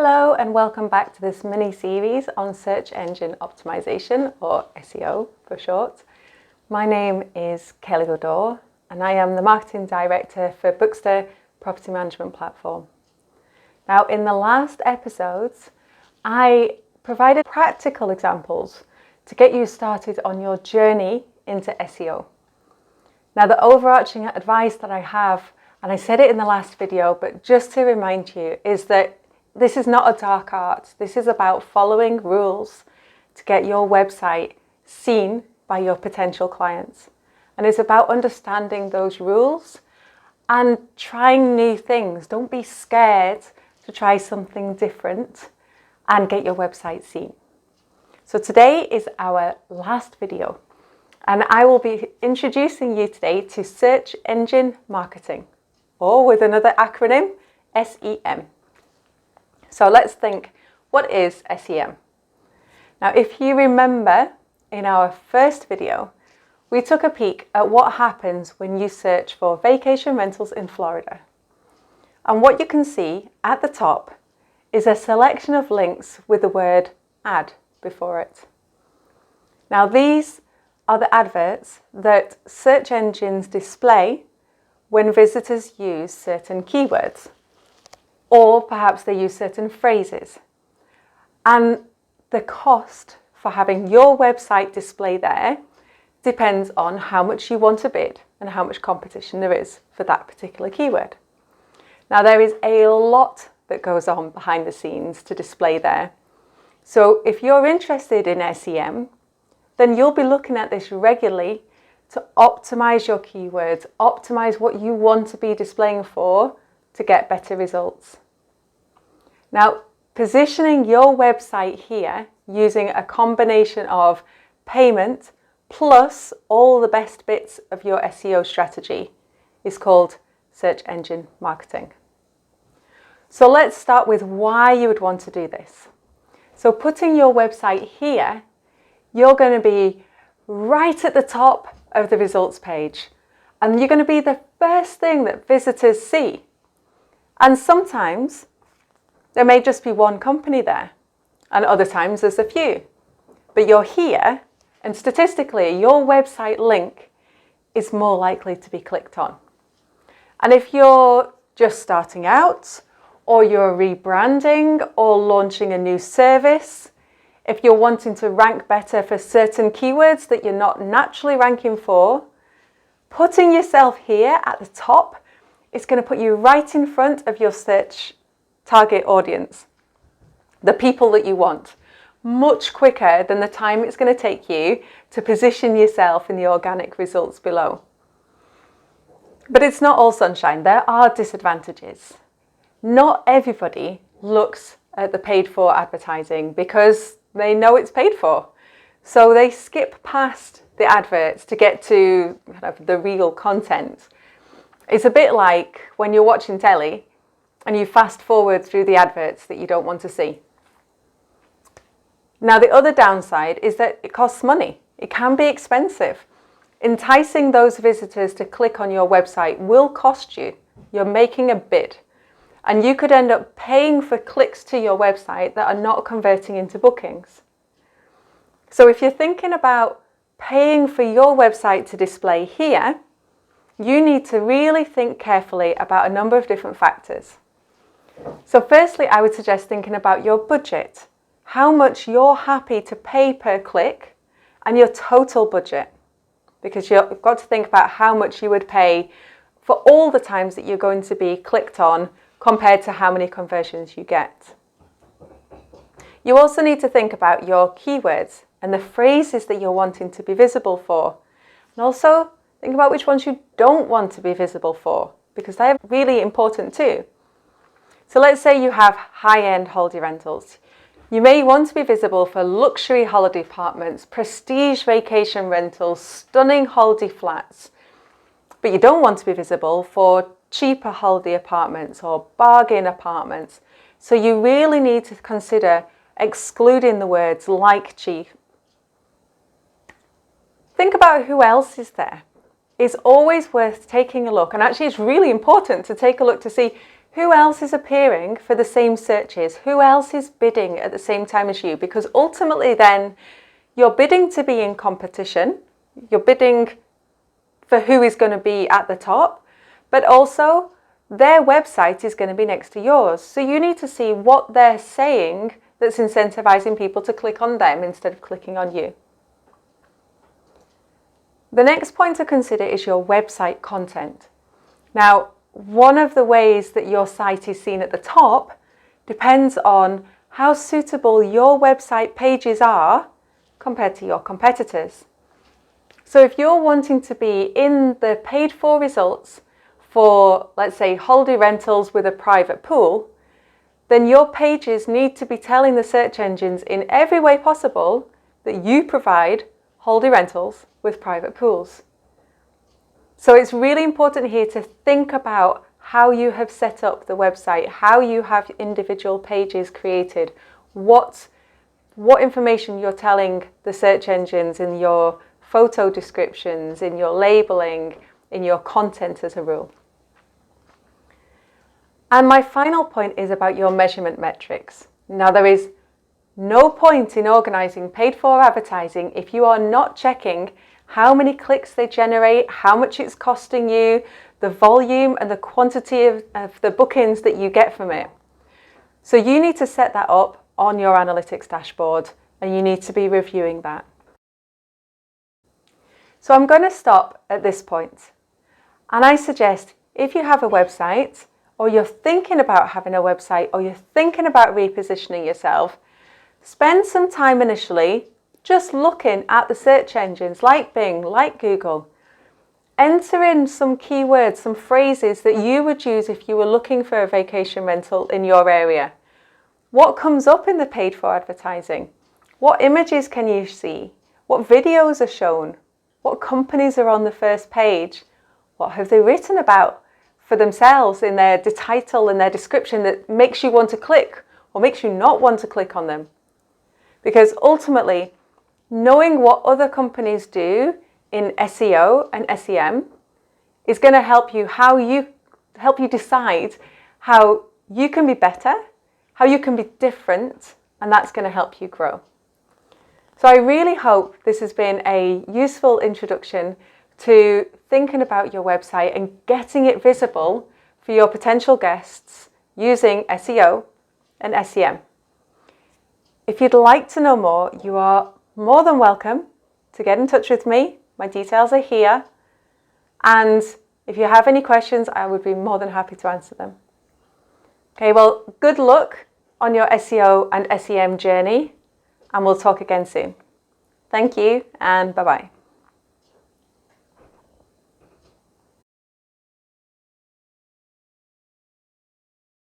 Hello and welcome back to this mini series on search engine optimization, or SEO for short. My name is Kelly Godor and I am the Marketing Director for Bookster Property Management Platform. Now, in the last episodes, I provided practical examples to get you started on your journey into SEO. Now, the overarching advice that I have, and I said it in the last video, but just to remind you, is that this is not a dark art. This is about following rules to get your website seen by your potential clients. And it's about understanding those rules and trying new things. Don't be scared to try something different and get your website seen. So today is our last video, and I will be introducing you today to search engine marketing, or with another acronym, SEM. So let's think, what is SEM? Now, if you remember in our first video, we took a peek at what happens when you search for vacation rentals in Florida. And what you can see at the top is a selection of links with the word ad before it. Now, these are the adverts that search engines display when visitors use certain keywords. Or perhaps they use certain phrases. And the cost for having your website display there depends on how much you want to bid and how much competition there is for that particular keyword. Now, there is a lot that goes on behind the scenes to display there. So if you're interested in SEM, then you'll be looking at this regularly to optimize your keywords, optimize what you want to be displaying for to get better results. Now, positioning your website here using a combination of payment plus all the best bits of your SEO strategy is called search engine marketing. So let's start with why you would want to do this. So putting your website here, you're going to be right at the top of the results page, and you're going to be the first thing that visitors see. And sometimes there may just be one company there, and other times there's a few. But you're here, and statistically, your website link is more likely to be clicked on. And if you're just starting out, or you're rebranding, or launching a new service, if you're wanting to rank better for certain keywords that you're not naturally ranking for, putting yourself here at the top is going to put you right in front of your search target audience, the people that you want, much quicker than the time it's going to take you to position yourself in the organic results below. But it's not all sunshine. There are disadvantages. Not everybody looks at the paid for advertising because they know it's paid for. So they skip past the adverts to get to kind of the real content. It's a bit like when you're watching telly and you fast forward through the adverts that you don't want to see. Now, the other downside is that it costs money. It can be expensive. Enticing those visitors to click on your website will cost you. You're making a bid. And you could end up paying for clicks to your website that are not converting into bookings. So if you're thinking about paying for your website to display here, you need to really think carefully about a number of different factors. So firstly, I would suggest thinking about your budget, how much you're happy to pay per click, and your total budget, because you've got to think about how much you would pay for all the times that you're going to be clicked on compared to how many conversions you get. You also need to think about your keywords and the phrases that you're wanting to be visible for, and also think about which ones you don't want to be visible for, because they're really important too. So let's say you have high-end holiday rentals. You may want to be visible for luxury holiday apartments, prestige vacation rentals, stunning holiday flats. But you don't want to be visible for cheaper holiday apartments or bargain apartments. So you really need to consider excluding the words like cheap. Think about who else is there. it's always worth taking a look, and actually it's really important to take a look to see who else is appearing for the same searches, who else is bidding at the same time as you, because ultimately then you're bidding to be in competition, you're bidding for who is going to be at the top, but also their website is going to be next to yours. So you need to see what they're saying that's incentivizing people to click on them instead of clicking on you. The next point to consider is your website content. Now, one of the ways that your site is seen at the top depends on how suitable your website pages are compared to your competitors. So if you're wanting to be in the paid for results for, let's say, holiday rentals with a private pool, then your pages need to be telling the search engines in every way possible that you provide holiday rentals with private pools. So it's really important here to think about how you have set up the website, how you have individual pages created, what information you're telling the search engines in your photo descriptions, in your labeling, in your content as a rule. And my final point is about your measurement metrics. Now, there is no point in organising paid for advertising if you are not checking how many clicks they generate, how much it's costing you, the volume and the quantity of the bookings that you get from it. So you need to set that up on your analytics dashboard, and you need to be reviewing that. So I'm going to stop at this point, and I suggest if you have a website, or you're thinking about having a website, or you're thinking about repositioning yourself, spend some time initially just looking at the search engines like Bing, like Google. Enter in some keywords, some phrases that you would use if you were looking for a vacation rental in your area. What comes up in the paid for advertising? What images can you see? What videos are shown? What companies are on the first page? What have they written about for themselves in their title and their description that makes you want to click or makes you not want to click on them? Because ultimately, knowing what other companies do in SEO and SEM is going to help you decide how you can be better, how you can be different, and that's going to help you grow. So I really hope this has been a useful introduction to thinking about your website and getting it visible for your potential guests using SEO and SEM. If you'd like to know more, you are more than welcome to get in touch with me. My details are here. And if you have any questions, I would be more than happy to answer them. Okay, well, good luck on your SEO and SEM journey, and we'll talk again soon. Thank you, and bye-bye.